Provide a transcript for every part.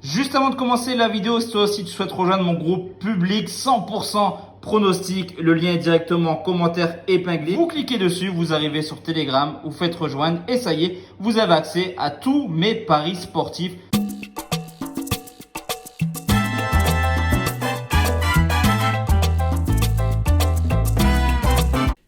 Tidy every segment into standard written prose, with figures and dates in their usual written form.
Juste avant de commencer la vidéo, si toi aussi tu souhaites rejoindre mon groupe public 100% pronostic, le lien est directement en commentaire épinglé. Vous cliquez dessus, vous arrivez sur Telegram, vous faites rejoindre et ça y est, vous avez accès à tous mes paris sportifs.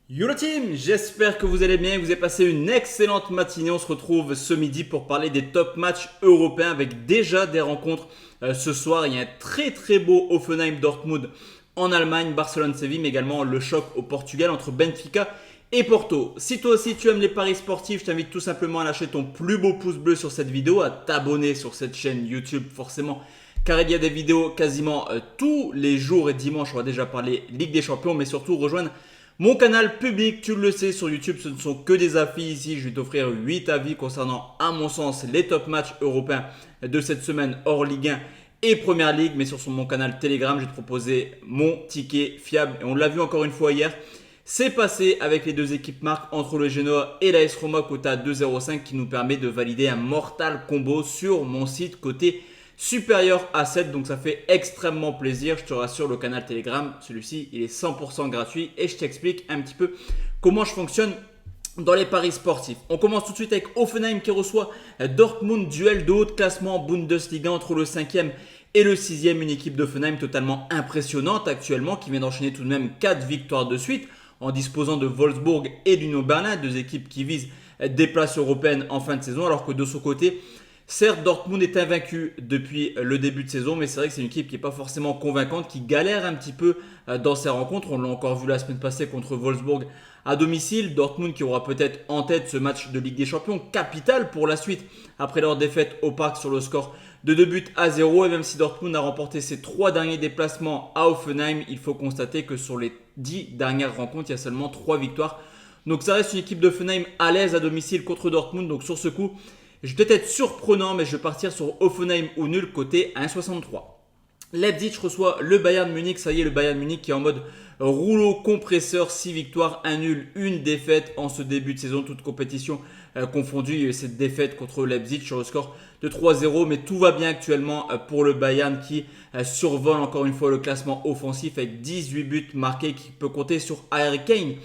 Yo le team, j'espère que vous allez bien, que vous avez passé une excellente matinée. On se retrouve ce midi pour parler des top matchs européens avec déjà des rencontres ce soir. Il y a un très beau Hoffenheim-Dortmund en Allemagne, Barcelone-Séville, mais également le choc au Portugal entre Benfica et Porto. Si toi aussi tu aimes les paris sportifs, je t'invite tout simplement à lâcher ton plus beau pouce bleu sur cette vidéo, à t'abonner sur cette chaîne YouTube forcément, car il y a des vidéos quasiment tous les jours et dimanche. On va déjà parler Ligue des Champions, mais surtout rejoindre mon canal public. Tu le sais, sur YouTube, ce ne sont que des avis. Ici, je vais t'offrir 8 avis concernant, à mon sens, les top matchs européens de cette semaine hors Ligue 1 et Première Ligue. Mais sur mon canal Telegram, je vais te proposer mon ticket fiable. Et on l'a vu encore une fois hier. C'est passé avec les deux équipes marques entre le Genoa et l'AS Roma côté à 2,05 qui nous permet de valider un mortal combo sur mon site côté supérieur à 7, donc ça fait extrêmement plaisir. Je te rassure, le canal Telegram, celui-ci, il est 100% gratuit et je t'explique un petit peu comment je fonctionne dans les paris sportifs. On commence tout de suite avec Hoffenheim qui reçoit Dortmund, duel de haut de classement Bundesliga entre le 5e et le 6e. Une équipe d'Hoffenheim totalement impressionnante actuellement qui vient d'enchaîner tout de même 4 victoires de suite en disposant de Wolfsburg et d'Union Berlin, deux équipes qui visent des places européennes en fin de saison, alors que de son côté, certes, Dortmund est invaincu depuis le début de saison, mais c'est vrai que c'est une équipe qui n'est pas forcément convaincante, qui galère un petit peu dans ses rencontres. On l'a encore vu la semaine passée contre Wolfsburg à domicile. Dortmund qui aura peut-être en tête ce match de Ligue des Champions, capital pour la suite, après leur défaite au Parc sur le score de 2-0. Et même si Dortmund a remporté ses 3 derniers déplacements à Hoffenheim, il faut constater que sur les 10 dernières rencontres, il y a seulement 3 victoires. Donc ça reste une équipe d'Hoffenheim à l'aise à domicile contre Dortmund. Donc sur ce coup, je vais peut-être être surprenant, mais je vais partir sur Hoffenheim ou nul côté 1,63. Leipzig reçoit le Bayern Munich. Ça y est, le Bayern Munich qui est en mode rouleau compresseur. 6 victoires, 1 nul, 1 défaite en ce début de saison. Toute compétition confondue. Il y a eu cette défaite contre Leipzig sur le score de 3-0. Mais tout va bien actuellement pour le Bayern qui survole encore une fois le classement offensif avec 18 buts marqués, qui peut compter sur Harry Kane,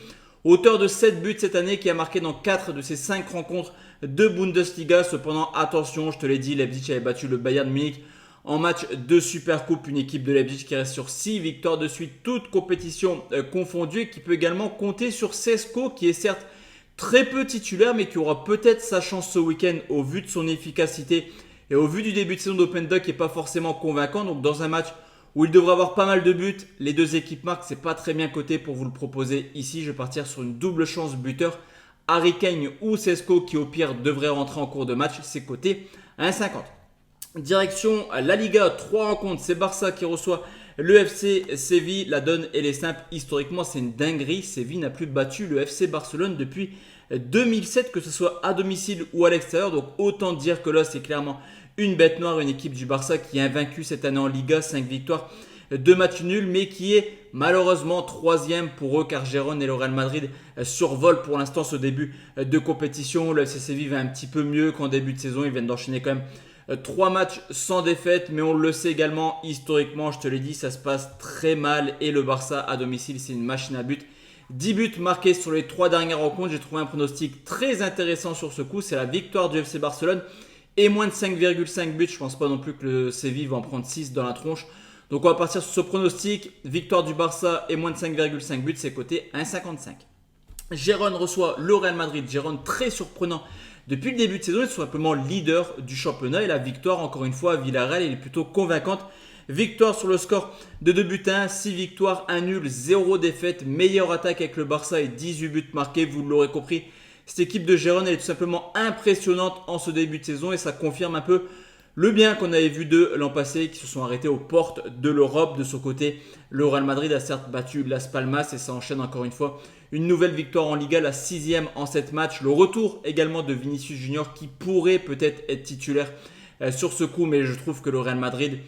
auteur de 7 buts cette année, qui a marqué dans 4 de ses 5 rencontres de Bundesliga. Cependant, attention, je te l'ai dit, Leipzig avait battu le Bayern Munich en match de Supercoupe. Une équipe de Leipzig qui reste sur 6 victoires de suite, toutes compétitions confondues, et qui peut également compter sur Sesko, qui est certes très peu titulaire, mais qui aura peut-être sa chance ce week-end au vu de son efficacité et au vu du début de saison d'Open Duck qui n'est pas forcément convaincant. Donc dans un match où il devrait avoir pas mal de buts, les deux équipes marquent, c'est pas très bien coté pour vous le proposer ici. Je vais partir sur une double chance buteur, Harry Kane ou Sesko, qui au pire devrait rentrer en cours de match. C'est coté 1,50. Direction la Liga, 3 rencontres, c'est Barça qui reçoit le FC Séville. La donne elle est simple, historiquement c'est une dinguerie. Séville n'a plus battu le FC Barcelone depuis 2007, que ce soit à domicile ou à l'extérieur. Donc autant dire que là c'est clairement une bête noire, une équipe du Barça qui est invaincue cette année en Liga, 5 victoires, 2 matchs nuls, mais qui est malheureusement 3e pour eux, car Gérone et le Real Madrid survolent pour l'instant ce début de compétition. Le FC Séville va un petit peu mieux qu'en début de saison. Ils viennent d'enchaîner quand même 3 matchs sans défaite, mais on le sait également, historiquement, je te l'ai dit, ça se passe très mal. Et le Barça à domicile, c'est une machine à but. 10 buts marqués sur les 3 dernières rencontres. J'ai trouvé un pronostic très intéressant sur ce coup, c'est la victoire du FC Barcelone et moins de 5,5 buts. Je ne pense pas non plus que le Séville va en prendre 6 dans la tronche. Donc on va partir sur ce pronostic, victoire du Barça et moins de 5,5 buts, c'est coté 1,55. Gérone reçoit le Real Madrid. Gérone très surprenant depuis le début de saison, ils sont simplement leader du championnat, et la victoire encore une fois à Villarreal, elle est plutôt convaincante. Victoire sur le score de 2 buts à 1, 6 victoires, 1 nul, 0 défaite, meilleure attaque avec le Barça et 18 buts marqués, vous l'aurez compris. Cette équipe de Gérone, elle est tout simplement impressionnante en ce début de saison, et ça confirme un peu le bien qu'on avait vu d'eux l'an passé, qui se sont arrêtés aux portes de l'Europe. De son côté, le Real Madrid a certes battu Las Palmas et ça enchaîne encore une fois une nouvelle victoire en Liga, la 6e en 7 matchs. Le retour également de Vinicius Junior qui pourrait peut-être être titulaire sur ce coup, mais je trouve que le Real Madrid,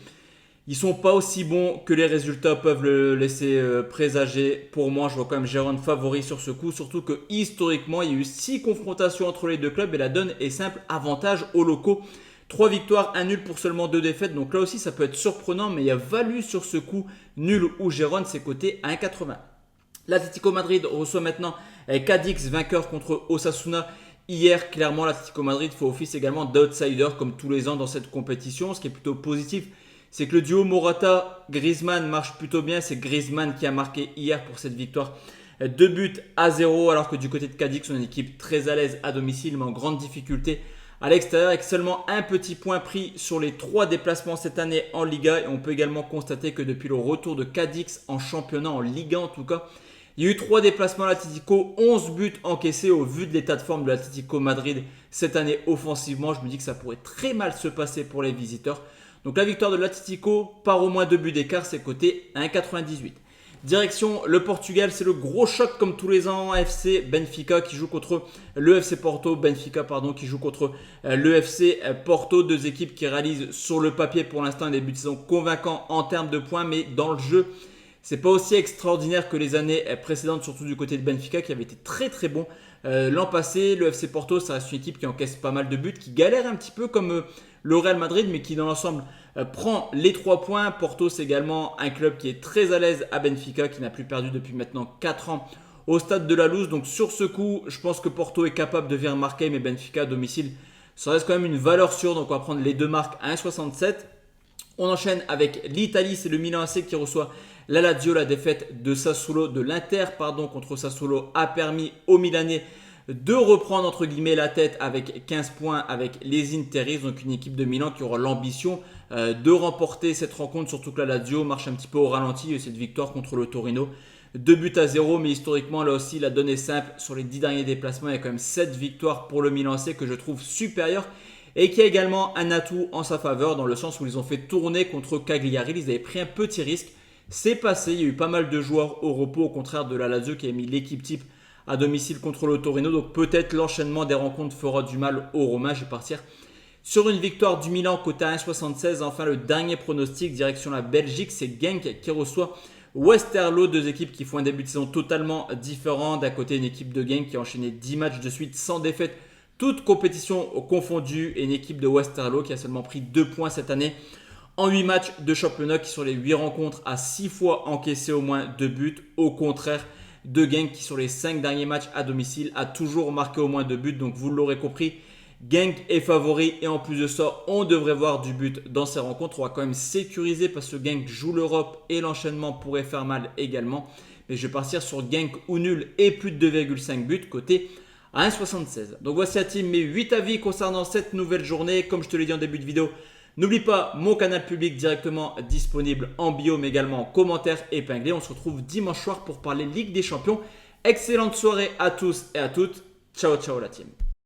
ils sont pas aussi bons que les résultats peuvent le laisser présager. Pour moi, je vois quand même Gérone favori sur ce coup, surtout que historiquement, il y a eu 6 confrontations entre les deux clubs et la donne est simple, avantage aux locaux. 3 victoires, 1 nul pour seulement 2 défaites. Donc là aussi, ça peut être surprenant, mais il y a valu sur ce coup nul ou Gérone, c'est coté à 1,80. L'Atlético Madrid reçoit maintenant Cadix, vainqueur contre Osasuna. Hier, clairement, l'Atlético Madrid fait office également d'outsider comme tous les ans dans cette compétition. Ce qui est plutôt positif, c'est que le duo Morata-Griezmann marche plutôt bien. C'est Griezmann qui a marqué hier pour cette victoire. 2 buts à 0, alors que du côté de Cadix, on a une équipe très à l'aise à domicile, mais en grande difficulté à l'extérieur, avec seulement un petit point pris sur les 3 déplacements cette année en Liga. Et on peut également constater que depuis le retour de Cadix en championnat, en Liga en tout cas, il y a eu 3 déplacements à l'Atlético, 11 buts encaissés. Au vu de l'état de forme de l'Atlético Madrid cette année offensivement, je me dis que ça pourrait très mal se passer pour les visiteurs. Donc la victoire de l'Atlético par au moins 2 buts d'écart, c'est coté à 1,98. Direction le Portugal, c'est le gros choc comme tous les ans. FC Benfica qui joue contre le FC Porto. Benfica pardon, qui joue contre le FC Porto. 2 équipes qui réalisent sur le papier pour l'instant un début de saison convaincant en termes de points. Mais dans le jeu, c'est pas aussi extraordinaire que les années précédentes, surtout du côté de Benfica qui avait été très très bon l'an passé. Le FC Porto, ça reste une équipe qui encaisse pas mal de buts, qui galère un petit peu comme le Real Madrid, mais qui dans l'ensemble prend les 3 points. Porto, c'est également un club qui est très à l'aise à Benfica, qui n'a plus perdu depuis maintenant 4 ans au stade de la Luz. Donc sur ce coup, je pense que Porto est capable de venir marquer, mais Benfica à domicile, ça reste quand même une valeur sûre. Donc on va prendre les 2 marques à 1,67. On enchaîne avec l'Italie, c'est le Milan AC qui reçoit la Lazio. La défaite de Sassuolo, de l'Inter contre Sassuolo a permis aux Milanais de reprendre entre guillemets la tête avec 15 points avec les Interistes. Donc une équipe de Milan qui aura l'ambition de remporter cette rencontre, surtout que la Lazio marche un petit peu au ralenti. Cette victoire contre le Torino, 2 buts à 0, mais historiquement là aussi la donne est simple. Sur les 10 derniers déplacements, il y a quand même 7 victoires pour le Milan AC que je trouve supérieur et qui a également un atout en sa faveur dans le sens où ils ont fait tourner contre Cagliari. Ils avaient pris un petit risque, c'est passé, il y a eu pas mal de joueurs au repos au contraire de la Lazio qui a mis l'équipe type à domicile contre le Torino. Donc peut-être l'enchaînement des rencontres fera du mal aux Romains. Je vais partir sur une victoire du Milan côté à 1,76. Enfin le dernier pronostic direction la Belgique, c'est Genk qui reçoit Westerlo. 2 équipes qui font un début de saison totalement différent. D'un côté une équipe de Genk qui a enchaîné 10 matchs de suite sans défaite, toutes compétitions confondues, et une équipe de Westerlo qui a seulement pris 2 points cette année en 8 matchs de championnat, qui sur les 8 rencontres a 6 fois encaissé au moins 2 buts, au contraire de Genk qui sur les 5 derniers matchs à domicile a toujours marqué au moins 2 buts. Donc vous l'aurez compris, Genk est favori et en plus de ça, on devrait voir du but dans ces rencontres. On va quand même sécuriser parce que Genk joue l'Europe et l'enchaînement pourrait faire mal également. Mais je vais partir sur Genk ou nul et plus de 2,5 buts côté à 1,76. Donc voici à team mes 8 avis concernant cette nouvelle journée. Comme je te l'ai dit en début de vidéo, n'oublie pas mon canal public directement disponible en bio, mais également en commentaire épinglé. On se retrouve dimanche soir pour parler Ligue des Champions. Excellente soirée à tous et à toutes. Ciao ciao la team.